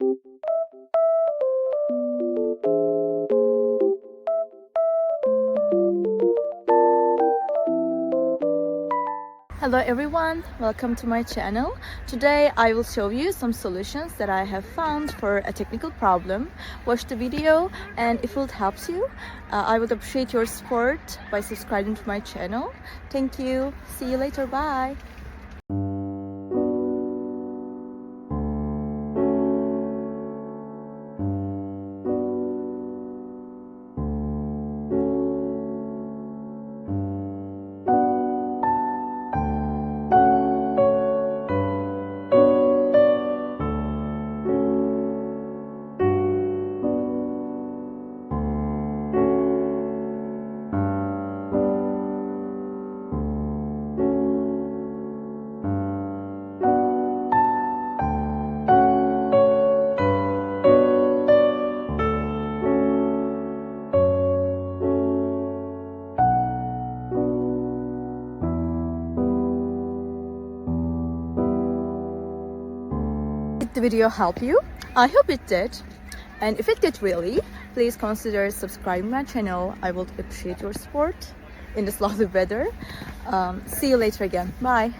Hello everyone, welcome to my channel. Today I will show you some solutions that I have found for a technical problem. Watch the video, and if it helps you, I would appreciate your support by subscribing to my channel. Thank you. See you later. Bye. Did the video help you? I hope it did. And if it did really, please consider subscribing my channel. I would appreciate your support in this lovely weather. See you later again. Bye.